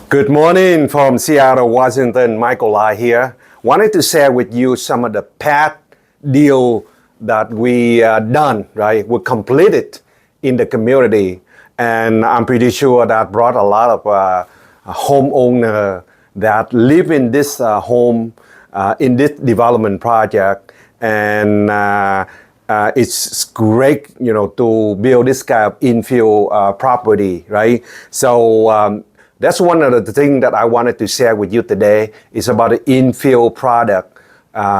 Good morning from Seattle, Washington. Michael Lai here. Wanted to share with you some of the past deal that we done, right? We completed in the community, and I'm pretty sure that brought a lot of homeowner that live in this home in this development project, and it's great, to build this kind of infill property, right? So. That's one of the things that I wanted to share with you today is about the infill product.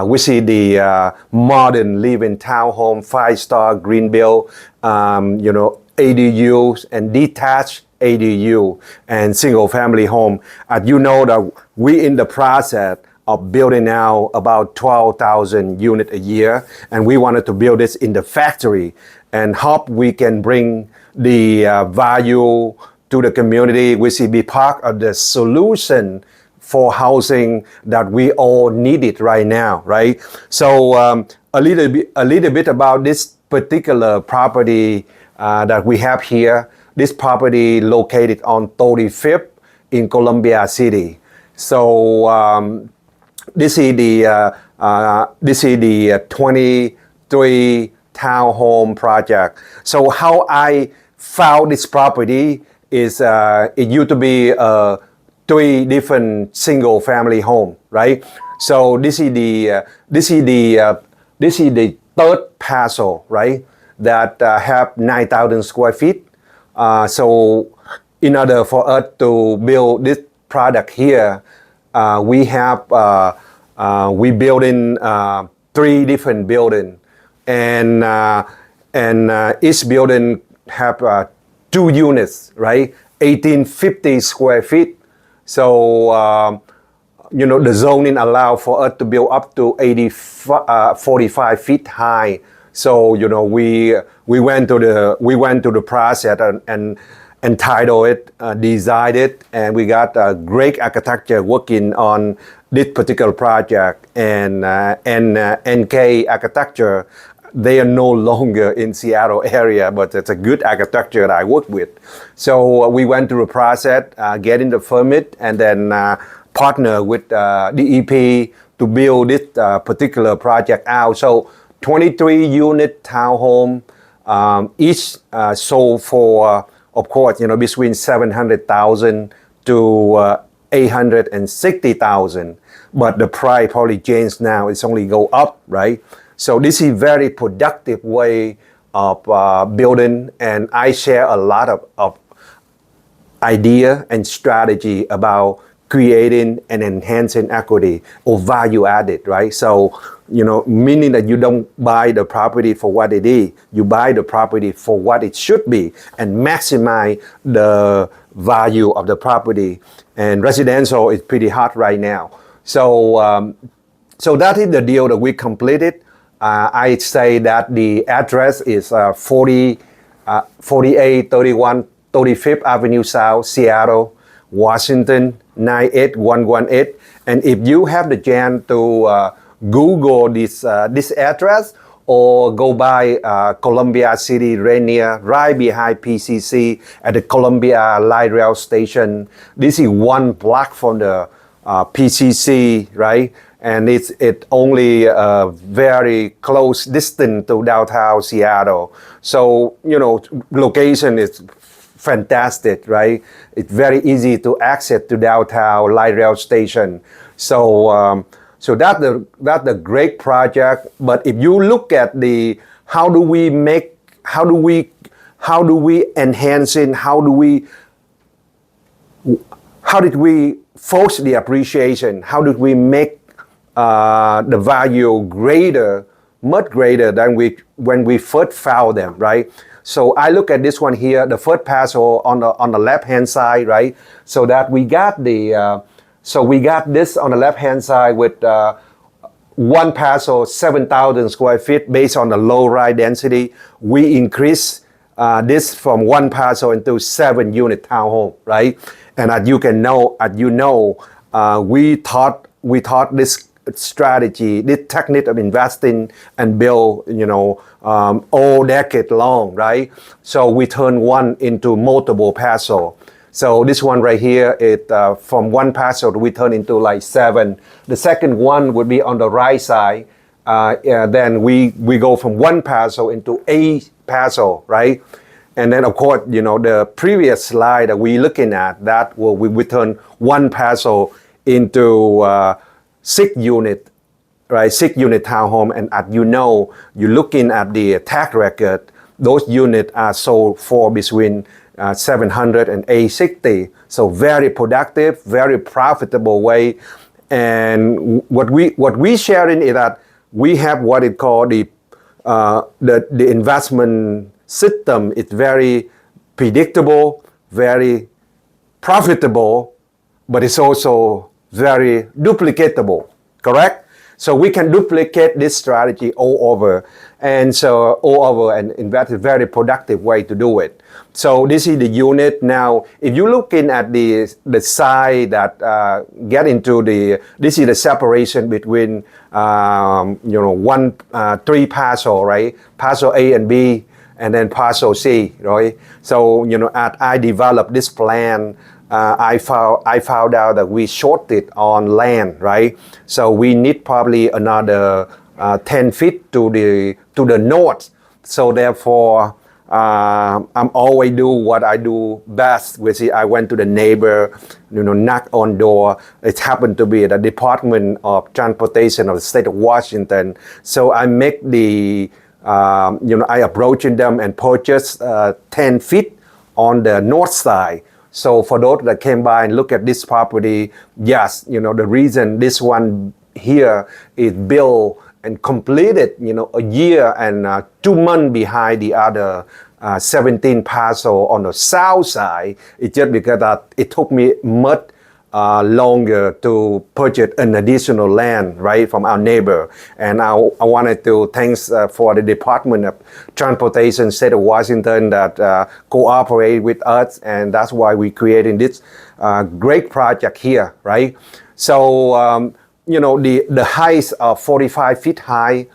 We see the modern living townhome, 5-star green build, ADUs and detached ADU and single family home. As you know that we in the process of building out about 12,000 units a year, and we wanted to build this in the factory and hope we can bring the value to the community, we see be part of the solution for housing that we all need it right now, right? So a little bit about this particular property that we have here. This property located on 35th in Columbia City. So this is the 23 townhome project. So how I found this property is it used to be 3 different single family home, right? So this is the third parcel, right? That have 9,000 square feet. So in order for us to build this product here, we building 3 different buildings, and each building have 2 units, right? 1,850 square feet. So, the zoning allow for us to build up to 45 feet high. So, we went to the process and entitled it, designed it, and we got a great architecture working on this particular project, and NK Architecture. They are no longer in Seattle area, but it's a good architecture that I work with. So we went through a process, getting the permit, and then partner with DEP to build this particular project out. So 23 unit townhome, each sold for, of course, between 700,000 to 860,000. But the price probably changed now. It's only go up, right? So this is very productive way of building, and I share a lot of idea and strategy about creating and enhancing equity or value added, right? So, meaning that you don't buy the property for what it is, you buy the property for what it should be and maximize the value of the property. And residential is pretty hot right now. So, so that is the deal that we completed. I say that the address is 4831 35th Avenue South, Seattle, Washington, 98118. And if you have the chance to Google this address or go by Columbia City, Rainier, right behind PCC at the Columbia Light Rail Station. This is 1 block from the PCC, right? And it's only a very close distance to downtown Seattle. So, location is fantastic, right? It's very easy to access to downtown light rail station. So, so that's the great project. But if you look at how do we enhance it, how did we force the appreciation? How did we make the value much greater than when we first found them, right? So I look at this one here, the first parcel on the left hand side, right? So that we got this on the left hand side with 1 parcel, 7,000 square feet based on the low rise density. We increase this from 1 parcel into 7 unit townhome, right? And as you know, we taught this strategy, this technique of investing and build, all decade long, right? So we turn one into multiple parcel. So this one right here, it from 1 parcel we turn into like 7. The second one would be on the right side. Then we go from 1 parcel into 8 parcel, right? And then of course, the previous slide that we looking at, that we turn 1 parcel into 6 unit, right? 6 unit townhome. And as you're looking at the tax record, those units are sold for between 700 and 860. So very productive, very profitable way. And what we sharing is that we have what it called the investment system. It's very predictable, very profitable, but it's also very duplicatable, correct? So we can duplicate this strategy all over and invest a very productive way to do it. So this is the unit. Now, if you're looking at the side that get into this is the separation between 3 parcel, right? Parcel A and B, and then parcel C, right? So as I developed this plan, I found out that we shorted on land, right? So we need probably another 10 feet to the north. So therefore, I'm always do what I do best, which is I went to the neighbor, knock on door. It happened to be the Department of Transportation of the state of Washington. So I make I approaching them and purchase 10 feet on the north side. So for those that came by and look at this property, yes, the reason this one here is built and completed, a year and 2 months behind the other 17 parcel on the south side, it's just because that it took me much longer to purchase an additional land, right, from our neighbor. And I wanted to thanks for the Department of Transportation, State of Washington, that cooperate with us, and that's why we creating this great project here, right? So the height of 45 feet high.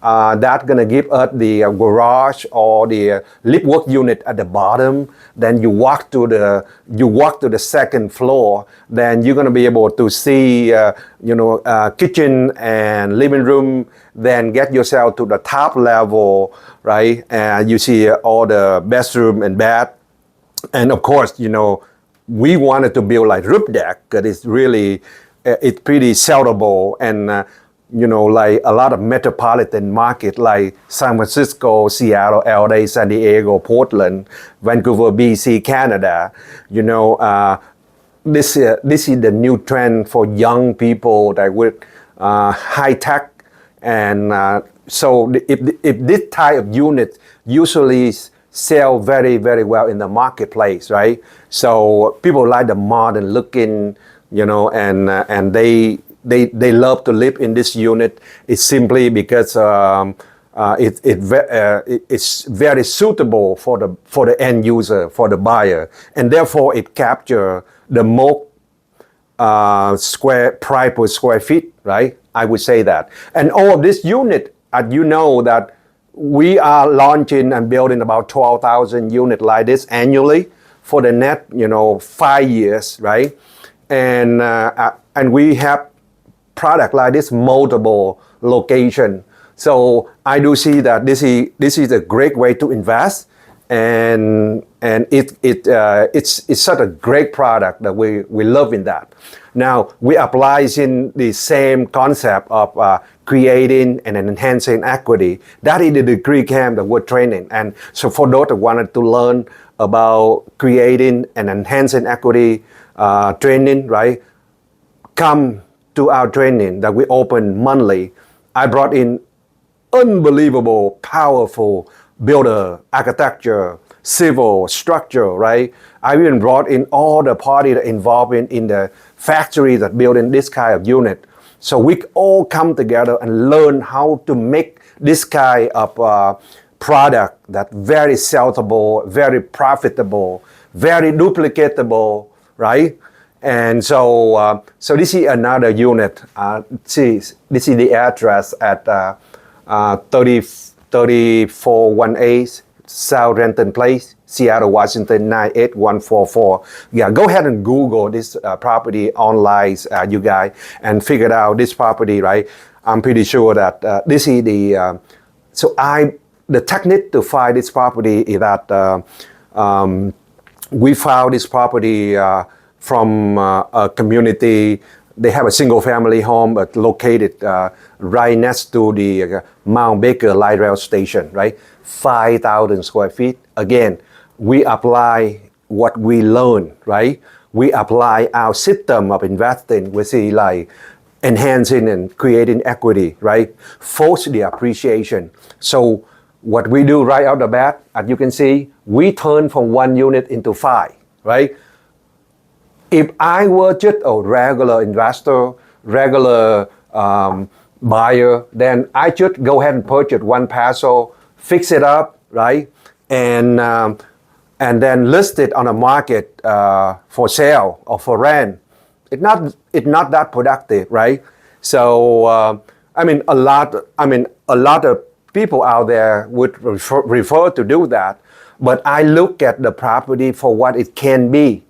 That's gonna give us the garage or the lift work unit at the bottom. Then you walk to the second floor. Then you're gonna be able to see kitchen and living room. Then get yourself to the top level, right? And you see all the bathroom and bath. And of course, we wanted to build like roof deck because it's really it's pretty sellable and. Like a lot of metropolitan market like San Francisco, Seattle, LA, San Diego, Portland, Vancouver, BC, Canada. This is the new trend for young people that with high tech, and so if this type of unit usually sell very, very well in the marketplace, right? So people like the modern looking, and they love to live in this unit. It's simply because it's very suitable for the end user, for the buyer, and therefore it captures the most price per square feet, right? I would say that. And all of this unit, as that we are launching and building about 12,000 units like this annually for the next 5 years, right? And we have product like this multiple location. So I do see that this is a great way to invest, and it's such a great product that we love in that. Now we applying the same concept of creating and enhancing equity. That is the degree camp that we're training. And so for those that wanted to learn about creating and enhancing equity training, right? Come to our training that we open monthly. I brought in unbelievable, powerful builder, architecture, civil, structure, right? I even brought in all the parties that involved in the factory that building this kind of unit. So we all come together and learn how to make this kind of product that very sellable, very profitable, very duplicatable, right? And so this is another unit. This is the address at 3418 South Renton Place, Seattle, Washington 98144. Yeah, go ahead and Google this property online, you guys, and figure out this property, right? I'm pretty sure that this is the, the technique to find this property is that we found this property from a community. They have a single family home located right next to the Mount Baker Light Rail Station, right? 5,000 square feet. Again, we apply what we learn, right? We apply our system of investing, we see like enhancing and creating equity, right? Force the appreciation. So what we do right out the bat, as you can see, we turn from 1 unit into 5, right? If I were just a regular investor, regular buyer, then I should go ahead and purchase 1 parcel, fix it up, right? And then list it on a market for sale or for rent. It's not that productive, right? So a lot of people out there would refer to do that, but I look at the property for what it can be.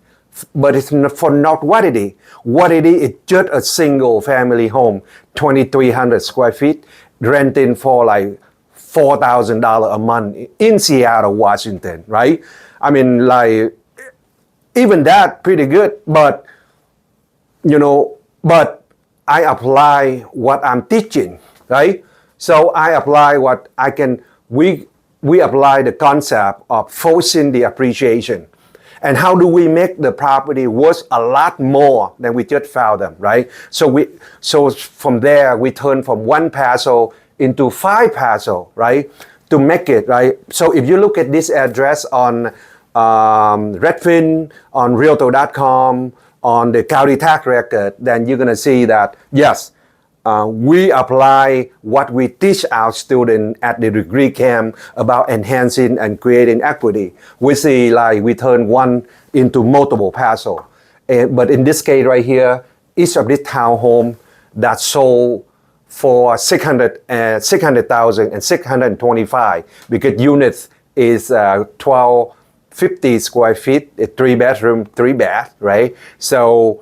But it's not what it is. What it is just a single family home, 2,300 square feet, renting for like $4,000 a month in Seattle, Washington, right? I mean, like, even that pretty good, but, but I apply what I'm teaching, right? So I apply what I can, we apply the concept of forcing the appreciation. And how do we make the property worth a lot more than we just found them, right? So from there, we turn from 1 parcel into 5 parcel, right? To make it, right? So if you look at this address on Renton, on Realtor.com, on the county tax record, then you're gonna see that, yes, we apply what we teach our students at the degree camp about enhancing and creating equity. We see like we turn 1 into multiple parcel. But in this case right here, each of these townhome that sold for $600,000 and $625 because units is 1,250 square feet, a 3-bedroom, 3-bath, right? So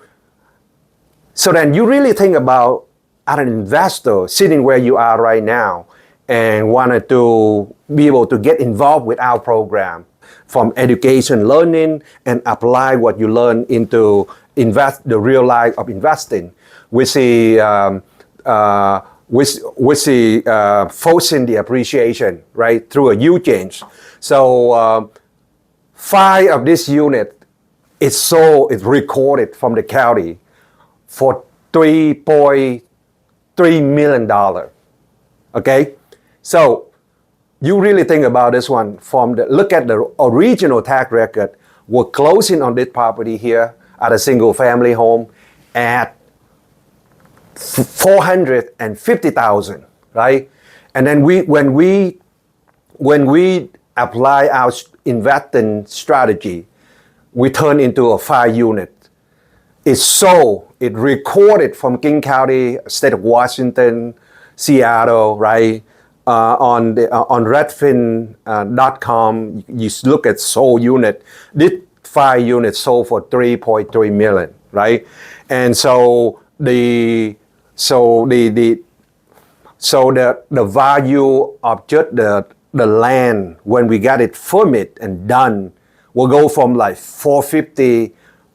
then you really think about as an investor sitting where you are right now and wanted to be able to get involved with our program from education learning and apply what you learn into the real life of investing. We see forcing the appreciation, right, through a U change. So 5 of this unit is recorded from the county for $3.3 million. Okay, so you really think about this one look at the original tax record. We're closing on this property here at a single family home at $450,000, right? And then when we apply our investing strategy, we turn into a 5 unit. It recorded from King County, state of Washington, Seattle, right? On Redfin.com, you look at sold unit. This 5 units sold for $3.3 million, right? And so the value of just the land when we got it permit and done will go from like $450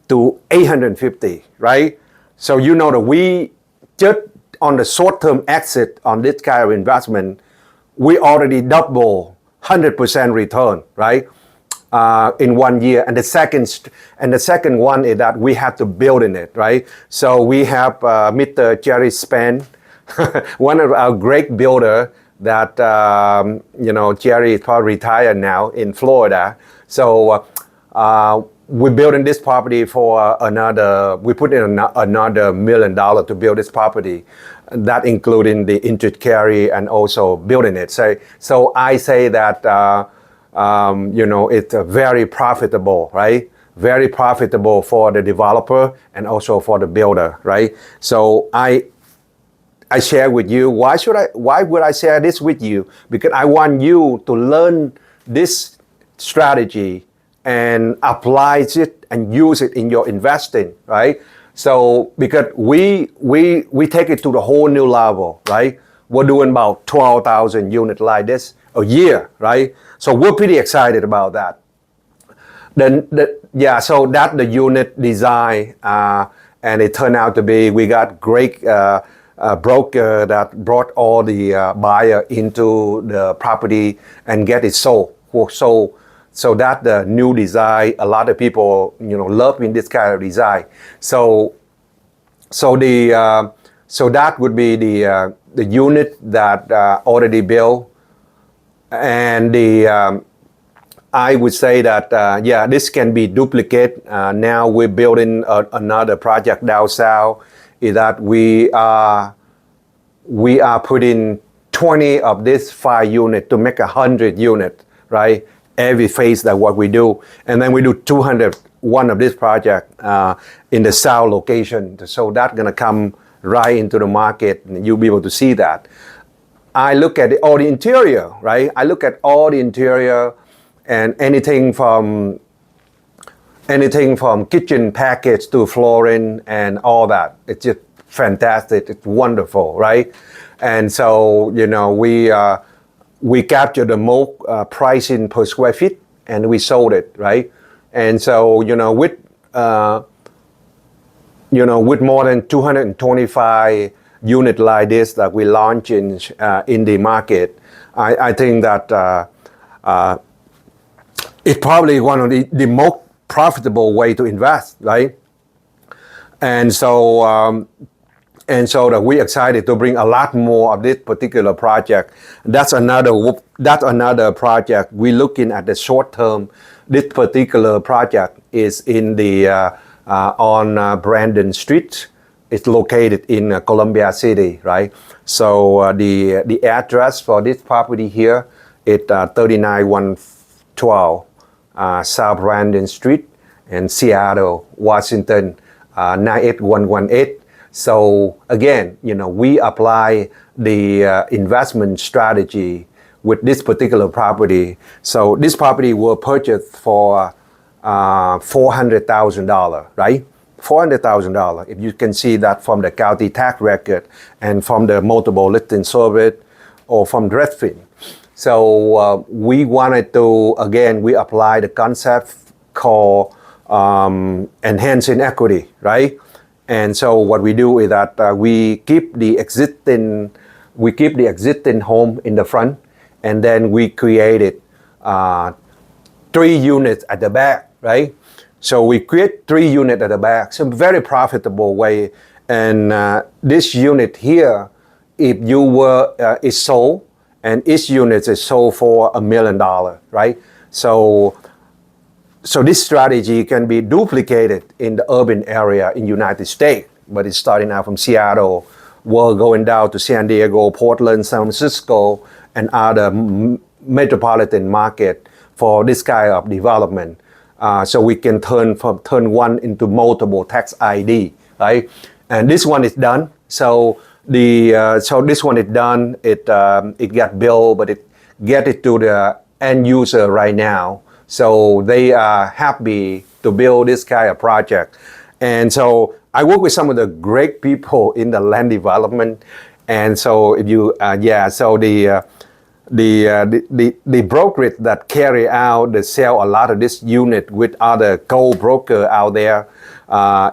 to $850, right? So that we just on the short-term exit on this kind of investment, we already double 100% return, right? In 1 year. And the second one is that we have to build in it, right? So we have Mr. Jerry Span, one of our great builder that, Jerry is probably retired now in Florida. So we're building this property for we put in another $1 million to build this property. That including the interest carry and also building it. So I say that, it's very profitable, right? Very profitable for the developer and also for the builder, right? So I share with you. Why would I share this with you? Because I want you to learn this strategy and applies it and use it in your investing, right? So because we take it to the whole new level, right? We're doing about 12,000 units like this a year, right? So we're pretty excited about that. So that's the unit design, and it turned out to be, we got great broker that brought all the buyer into the property and get it sold. So that the new design, a lot of people, love in this kind of design. So that would be the unit that already built, and I would say that this can be duplicated. Now we're building another project down south. Is that we are putting 20 of this 5 unit to make 100 unit, right? Every phase that what we do, and then we do 201 of this project in the south location. So that's gonna come right into the market, and you'll be able to see that. I look at all the interior, right? I look at all the interior, and anything from kitchen package to flooring and all that. It's just fantastic. It's wonderful, right? And so we captured the most pricing per square feet, and we sold it, right? And so with more than 225 unit like this that we launch in the market, I think that it's probably one of the most profitable way to invest, right? And so that we're excited to bring a lot more of this particular project. That's another project. We're looking at the short term. This particular project is in the on Brandon Street. It's located in Columbia City, right? So the address for this property here is 39112 South Brandon Street in Seattle, Washington 98118. So again, we apply the investment strategy with this particular property. So this property was purchased for $400,000, right? $400,000. If you can see that from the county tax record and from the multiple listing survey or from Redfin. So we wanted to, again, we apply the concept called enhancing equity, right? And so what we do is that we keep the existing home in the front, and then we created 3 units at the back, right? So we create 3 units at the back, some very profitable way. And this unit here, if you were is sold, and each unit is sold for $1 million, right? So this strategy can be duplicated in the urban area in United States, but it's starting out from Seattle. We're going down to San Diego, Portland, San Francisco, and other metropolitan market for this kind of development. So we can turn one into multiple tax ID, right? And this one is done. So this one is done. It got billed, but it get it to the end user right now. So they are happy to build this kind of project. And so I work with some of the great people in the land development. And so if you, the brokerage that carry out, they sell a lot of this unit with other co-broker out there.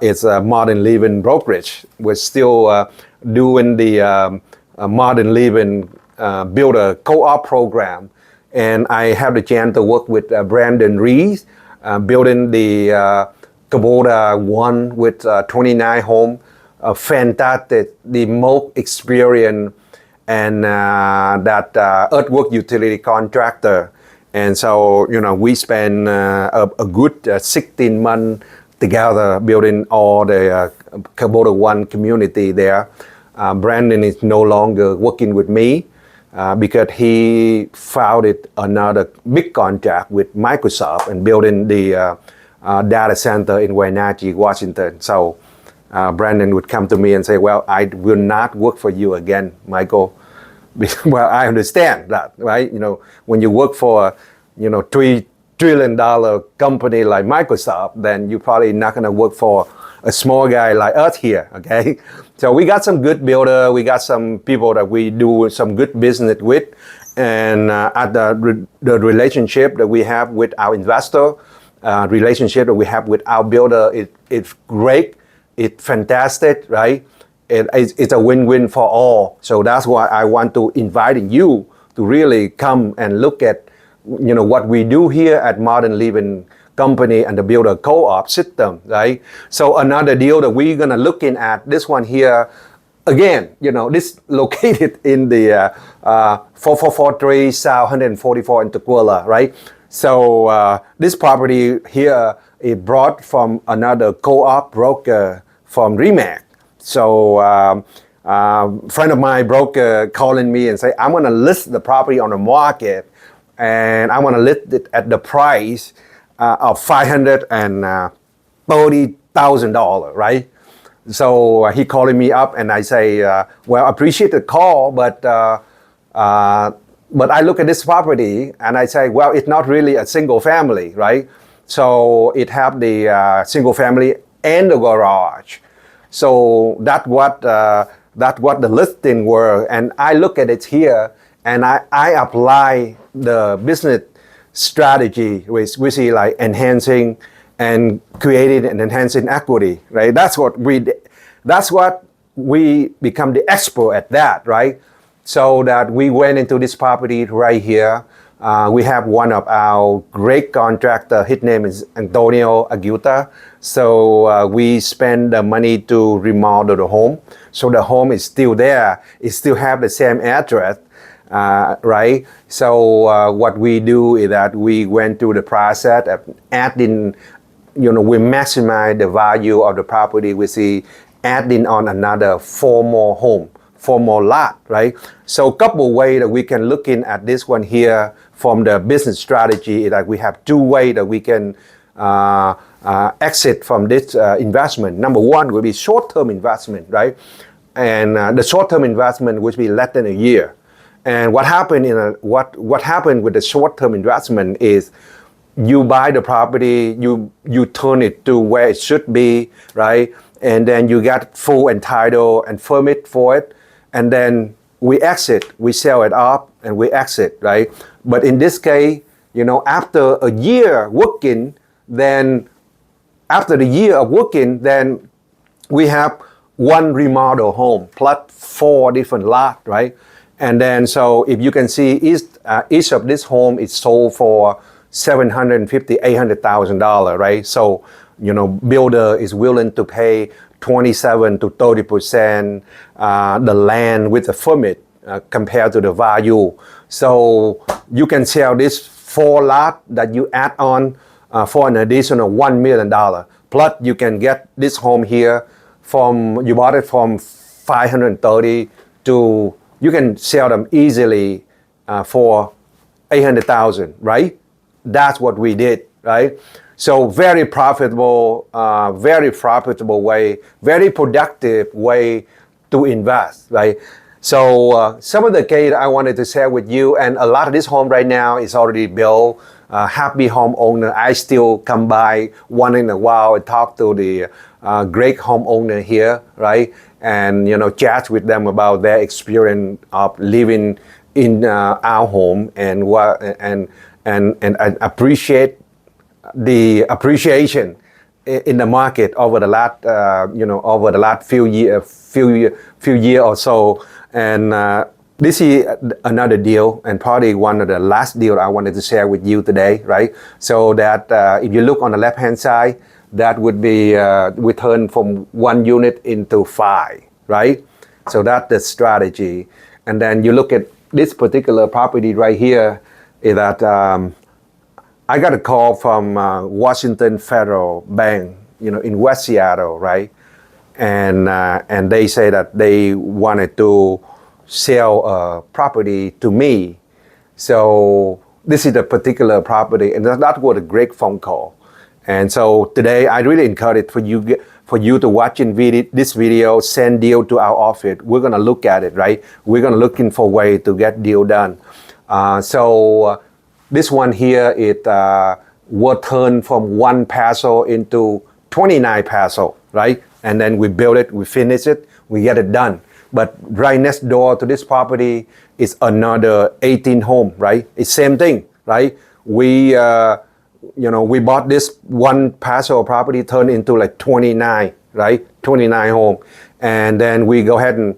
It's a Modern Living brokerage. We're still doing the Modern Living builder co-op program. And I have the chance to work with Brandon Rees, building the Kubota 1 with 29 home. Fantastic, the most experienced and that earthwork utility contractor. And so, we spend a good 16 months together building all the Kubota 1 community there. Brandon is no longer working with me because he founded another big contract with Microsoft and building the data center in Wenatchee, Washington. So Brandon would come to me and say, well, I will not work for you again, Michael. Well, I understand that, right? When you work for, 3 trillion-dollar company like Microsoft, then you're probably not going to work for a small guy like us here, okay? So we got some good builder, we got some people that we do some good business with, and at the relationship that we have with our investor, relationship that we have with our builder, it's great, it's fantastic, right? It's a win-win for all. So that's why I want to invite you to really come and look at what we do here at Modern Living Company and the Builder Co-op system, right? So another deal that we're gonna looking at, this one here, again, this located in the 4443 South 144 in Tukwila, right? So this property here is brought from another co-op broker from REMAX. So friend of mine broker calling me and say, I'm gonna list the property on the market and I want to list it at the price of $530,000, right? So he calling me up and I say, well, I appreciate the call, but I look at this property and I say, well, it's not really a single family, right? So it have the single family and the garage. So that's what the listing were, and I look at it here and I apply the business strategy, which we see like enhancing and creating and enhancing equity, right? That's what we become the expert at that, right? So that we went into this property right here. We have one of our great contractor, his name is Antonio Aguta. So we spend the money to remodel the home. So the home is still there. It still have the same address. Right? So what we do is that we went through the process of adding, we maximize the value of the property. We see adding on another 4 more lot, right? So a couple ways that we can look in at this one here from the business strategy is that we have 2 ways that we can exit from this investment. Number 1 will be short-term investment, right? And the short-term investment will be less than a year. And what happened what happened with the short-term investment is you buy the property, you turn it to where it should be, right? And then you get full and title and permit for it, and then we exit, we sell it off and we exit, right? But in this case, after a year working, then after the year of working, then we have 1 remodel home plus 4 different lots, right? And then, so if you can see, each of this home is sold for $750,000, $800,000, right? So, builder is willing to pay 27 to 30% the land with the permit compared to the value. So you can sell this 4 lot that you add on for an additional $1 million. Plus, you can get this home here you bought it from 530 to you can sell them easily for 800,000, right? That's what we did, right? So very profitable way, very productive way to invest, right? So some of the case I wanted to share with you, and a lot of this home right now is already built. Happy homeowner. I still come by once in a while and talk to the great homeowner here, right? And chat with them about their experience of living in our home and I appreciate the appreciation in the market over the last few year or so. And this is another deal, and probably one of the last deal I wanted to share with you today, right? So that if you look on the left-hand side, that would be we turn from 1 unit into 5, right? So that's the strategy. And then you look at this particular property right here, is that I got a call from Washington Federal Bank, in West Seattle, right? And they say that they wanted to sell a property to me. So this is the particular property, and that was a great phone call. And so today I really encourage for you to watch this video, send deal to our office. We're gonna look at it, right? We're gonna looking for way to get deal done. So This one here, it will turn from 1 peso into 29 peso, right? And then we build it, we finish it, we get it done. But right next door to this property is another 18 home, right? It's same thing, right? We bought this 1 peso property, turned into like 29, right? 29 home. And then we go ahead and,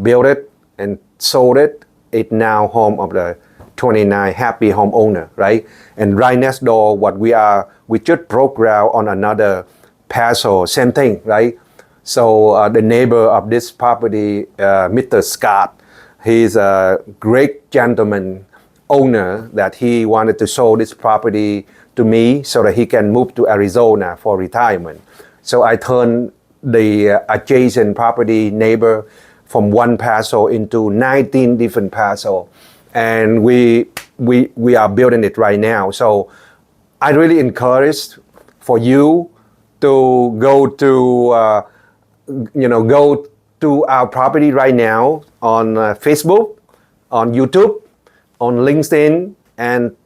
build it and sold it. It's now home of the 29 happy homeowner, right? And right next door, we just broke ground on another peso, same thing, right? So the neighbor of this property, Mr. Scott, he's a great gentleman owner that he wanted to sell this property to me so that he can move to Arizona for retirement. So I turned the adjacent property neighbor from 1 peso into 19 different peso. And we are building it right now. So I really encourage for you to go to our property right now on Facebook, on YouTube, on LinkedIn, and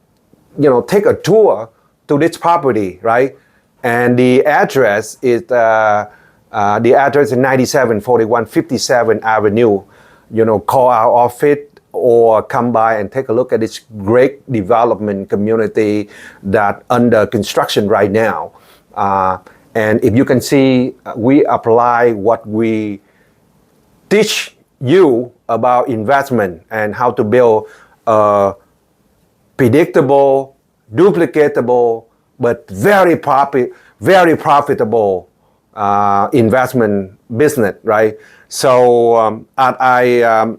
take a tour to this property, right? And the address is 9741 57th Avenue. Call our office or come by and take a look at this great development community that under construction right now. And if you can see, we apply what we teach you about investment and how to build a predictable, duplicatable, but very profitable investment business, right? So I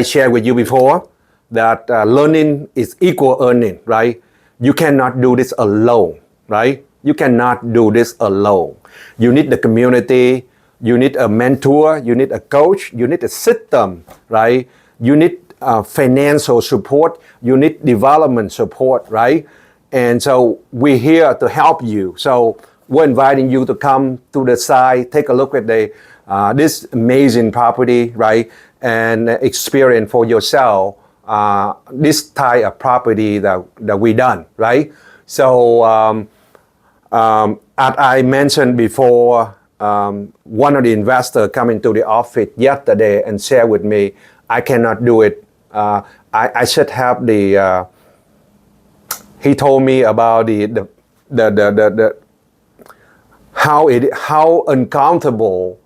shared with you before that learning is equal earning, right? You cannot do this alone, right? You cannot do this alone. You need the community, you need a mentor, you need a coach, you need a system, right? You need financial support, you need development support, right? And so we're here to help you. So we're inviting you to come to the site, take a look at this amazing property, right? And experience for yourself this type of property that we done, right? So as I mentioned before, one of the investors come into the office yesterday and shared with me, I cannot do it. I should have he told me about how uncomfortable,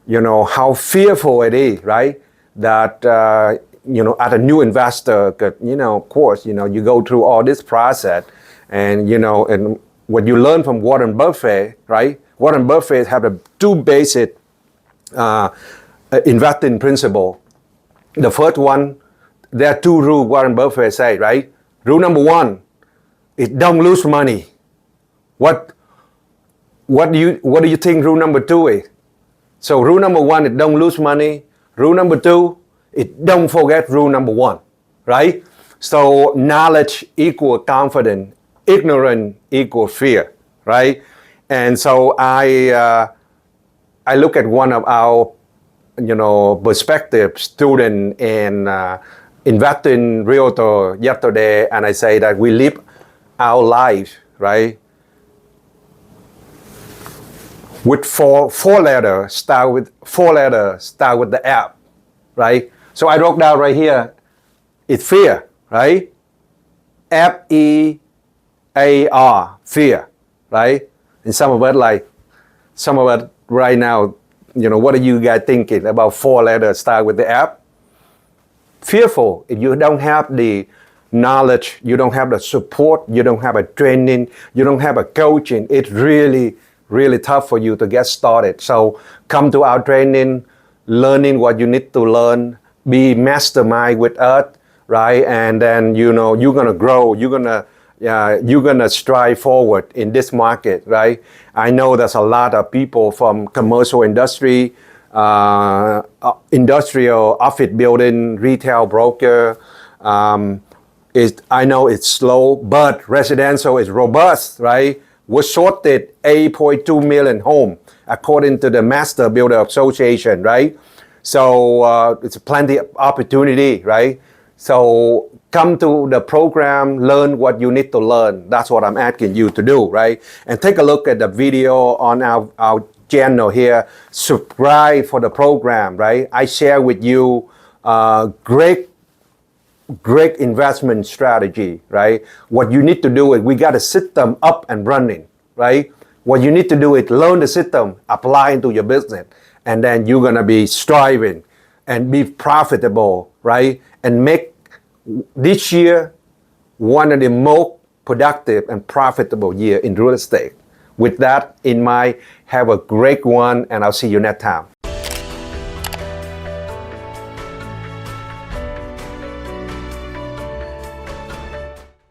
how fearful it is, right? That, as a new investor, of course, you go through all this process and, and what you learn from Warren Buffett, right? Warren Buffett have the two basic investing principle. The first one, there are two rules Warren Buffett say, right? Rule number one, it don't lose money. What do you think rule number two is? So rule number one, it don't lose money. Rule number two, it don't forget rule number one, right? So knowledge equal confidence, ignorance equal fear, right? And so I look at one of our, prospective student and investing realtor yesterday, and I say that we live our life, right? With four letters, start with the F, right? So I wrote down right here, it's fear, right? F-E-A-R, fear, right? And some of us right now, what are you guys thinking about 4 letters start with the F? Fearful. If you don't have the knowledge, you don't have the support, you don't have a training, you don't have a coaching, it's really, really tough for you to get started. So come to our training, learning what you need to learn, be mastermind with us, right? And then, you're going to grow, you're going to strive forward in this market, right? I know there's a lot of people from commercial industry, industrial, office building, retail broker. I know it's slow, but residential is robust, right? We sorted 8.2 million homes according to the Master Builder Association, right? So it's plenty of opportunity, right? So come to the program, learn what you need to learn. That's what I'm asking you to do, right? And take a look at the video on our channel here. Subscribe for the program, right? I share with you great investment strategy, right? What you need to do is we got a system up and running, right? What you need to do is learn the system, apply into your business, and then you're gonna be striving and be profitable, right? And make this year one of the most productive and profitable year in real estate. With that in mind, have a great one, and I'll see you next time.